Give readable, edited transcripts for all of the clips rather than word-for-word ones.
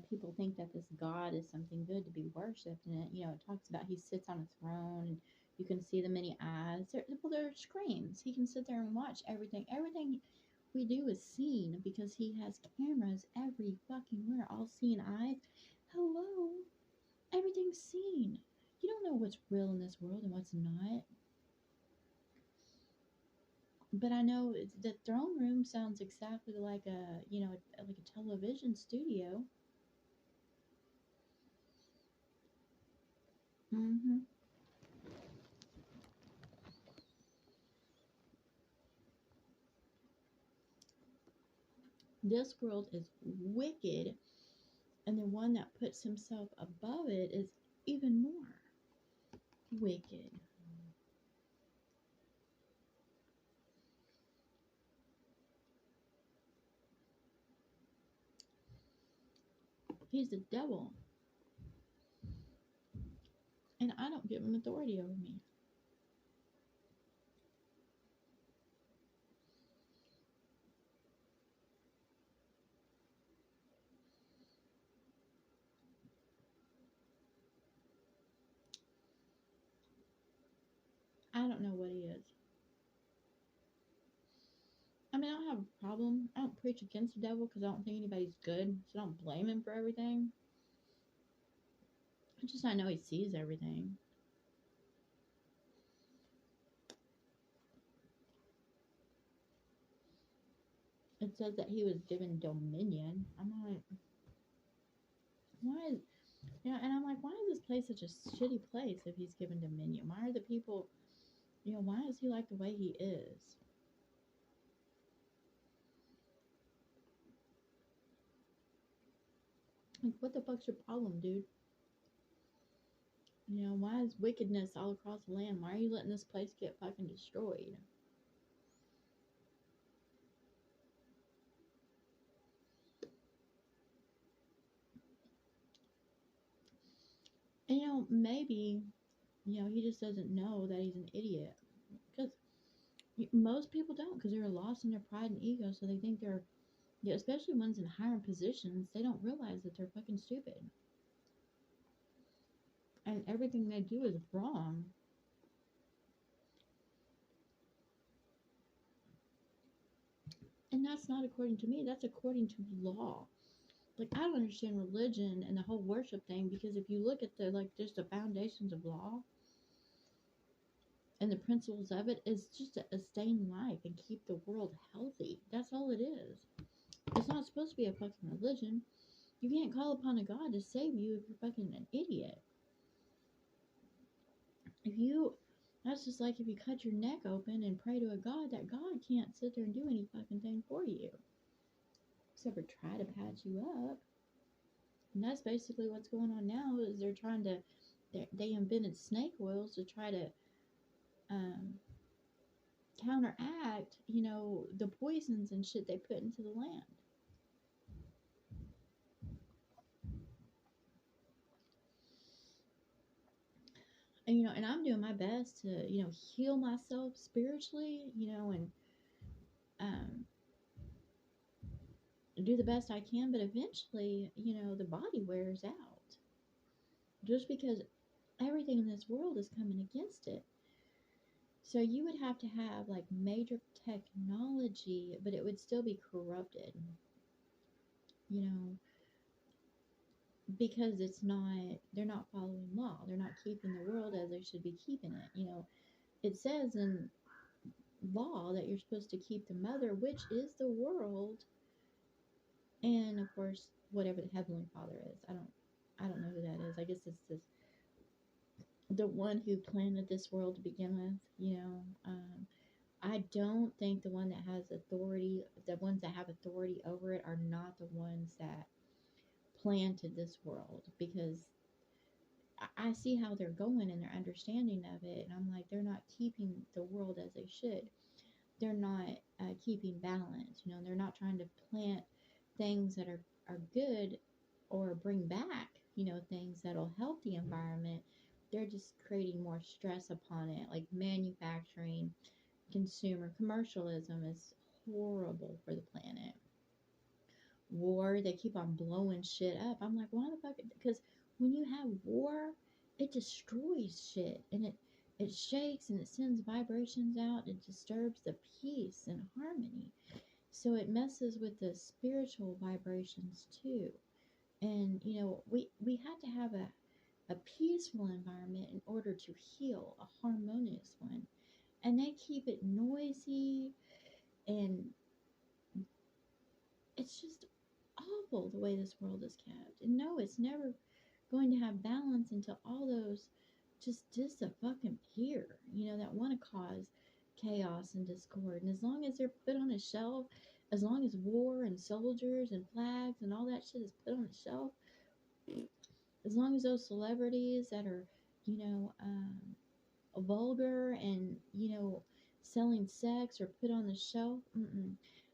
People think that this God is something good to be worshipped, and it talks about he sits on a throne, and you can see the many eyes. They're screens. He can sit there and watch everything. Everything we do is seen because he has cameras every fucking where, all seeing eyes. Hello, everything's seen. You don't know what's real in this world and what's not. But I know the throne room sounds exactly like like a television studio. hmm This world is wicked, and the one that puts himself above it is even more wicked. He's the devil, and I don't give him authority over me. I don't know what he is. I mean, I don't have a problem. I don't preach against the devil because I don't think anybody's good, so I don't blame him for everything. I know he sees everything. It says that he was given dominion. I'm like, why is and I'm like, why is this place such a shitty place if he's given dominion? Why are the people, why is he like the way he is? Like, what the fuck's your problem, dude? Why is wickedness all across the land? Why are you letting this place get fucking destroyed? And maybe, he just doesn't know that he's an idiot. Because most people don't, because they're lost in their pride and ego, so they think they're, especially ones in higher positions, they don't realize that they're fucking stupid. And everything they do is wrong. And that's not according to me, that's according to law. Like, I don't understand religion and the whole worship thing, because if you look at just the foundations of law and the principles of it, is just to sustain life and keep the world healthy. That's all it is. It's not supposed to be a fucking religion. You can't call upon a God to save you if you're fucking an idiot. If you, that's just like if you cut your neck open and pray to a God, that God can't sit there and do any fucking thing for you. Except for try to patch you up. And that's basically what's going on now, is they're trying to, they invented snake oils to try to um, counteract, the poisons and shit they put into the land. And I'm doing my best to, heal myself spiritually, and um, do the best I can, but eventually, the body wears out. Just because everything in this world is coming against it. So you would have to have like major technology, but it would still be corrupted, you know, because they're not following law. They're not keeping the world as they should be keeping it. It says in law that you're supposed to keep the mother, which is the world, and of course, whatever the Heavenly Father is. I don't know who that is. I guess it's the one who planted this world to begin with. I don't think the one that has authority, the ones that have authority over it, are not the ones that planted this world, because I see how they're going and their understanding of it, and I'm like, they're not keeping the world as they should. They're not keeping balance. They're not trying to plant things that are good, or bring back, things that'll help the environment. They're just creating more stress upon it, like manufacturing, consumer commercialism is horrible for the planet. war. They keep on blowing shit up. I'm like, why the fuck? Because when you have war, it destroys shit, and it shakes and it sends vibrations out. It disturbs the peace and harmony. So it messes with the spiritual vibrations too. And we had to have a peaceful environment in order to heal, a harmonious one. And they keep it noisy, and it's just awful the way this world is kept. And no, it's never going to have balance until all those just a fucking peer, that want to cause chaos and discord. And as long as they're put on a shelf, as long as war and soldiers and flags and all that shit is put on a shelf, as long as those celebrities that are, you know, vulgar and, selling sex are put on the shelf,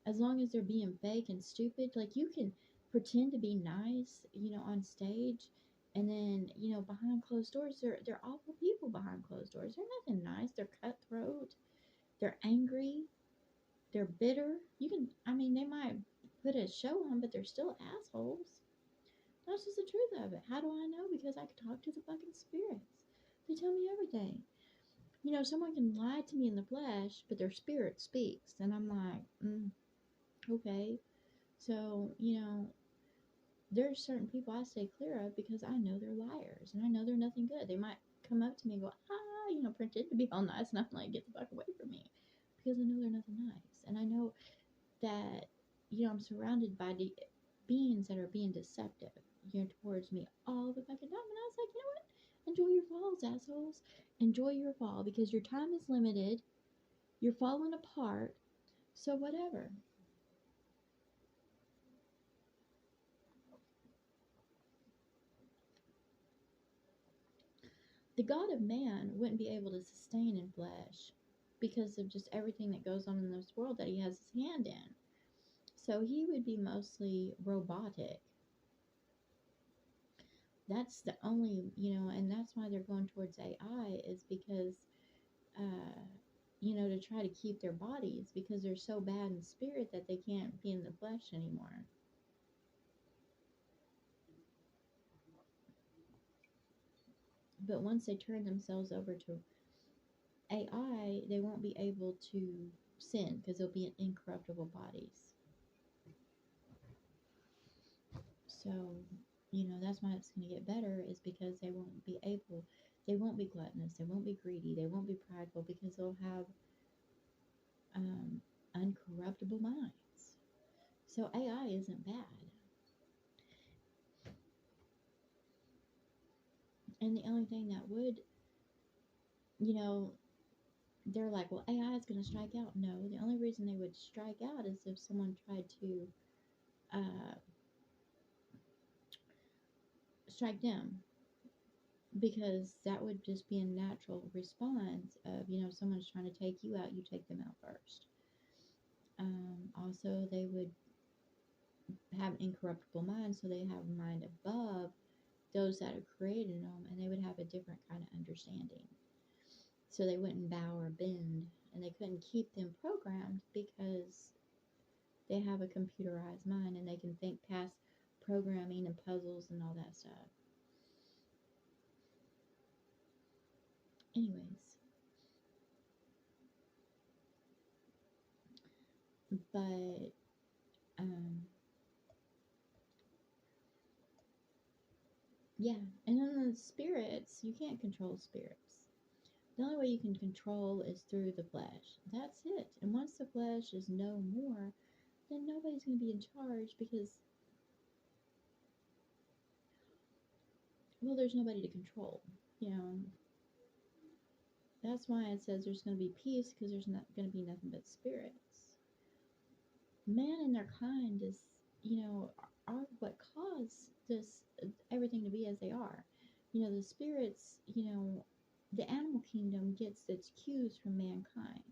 as long as they're being fake and stupid, like you can pretend to be nice, on stage, and then, behind closed doors, they're awful people behind closed doors. They're nothing nice. They're cutthroat. They're angry. They're bitter. I mean, they might put a show on, but they're still assholes. That's just the truth of it. How do I know? Because I can talk to the fucking spirits. They tell me everything. Someone can lie to me in the flesh, but their spirit speaks. And I'm like, okay. So, there's certain people I stay clear of because I know they're liars and I know they're nothing good. They might come up to me and go, pretend to be all nice, and I'm like, get the fuck away from me, because I know they're nothing nice. And I know that, I'm surrounded by the beings that are being deceptive, towards me all the fucking time. And I was like, you know what? Enjoy your falls, assholes. Enjoy your fall, because your time is limited. You're falling apart. So whatever. The God of man wouldn't be able to sustain in flesh because of just everything that goes on in this world that he has his hand in. So he would be mostly robotic. That's the only, and that's why they're going towards AI, is because, to try to keep their bodies, because they're so bad in spirit that they can't be in the flesh anymore. But once they turn themselves over to AI, they won't be able to sin because they'll be in incorruptible bodies. So, that's why it's going to get better, is because they won't be gluttonous, they won't be greedy, they won't be prideful, because they'll have uncorruptible minds. So AI isn't bad. And the only thing that would, they're like, well, AI is going to strike out. No, the only reason they would strike out is if someone tried to strike them, because that would just be a natural response of, someone's trying to take you out, you take them out first. Also, they would have incorruptible minds, so they have a mind above those that have created them, and they would have a different kind of understanding. So they wouldn't bow or bend, and they couldn't keep them programmed because they have a computerized mind and they can think past programming and puzzles and all that stuff. Anyways, but yeah, and then the spirits, you can't control spirits. The only way you can control is through the flesh. That's it. And once the flesh is no more, then nobody's going to be in charge, because, well, there's nobody to control. That's why it says there's going to be peace, because there's not going to be nothing but spirits. Man and their kind is, are what cause this, everything to be as they are. The spirits, the animal kingdom gets its cues from mankind.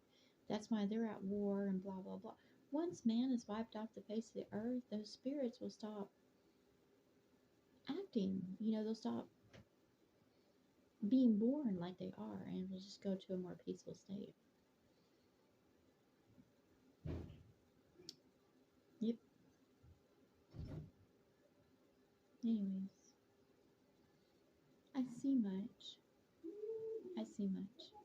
That's why they're at war and blah, blah, blah. Once man is wiped off the face of the earth, those spirits will stop acting. They'll stop being born like they are, and will just go to a more peaceful state. Yep. Anyways, I see much. I see much.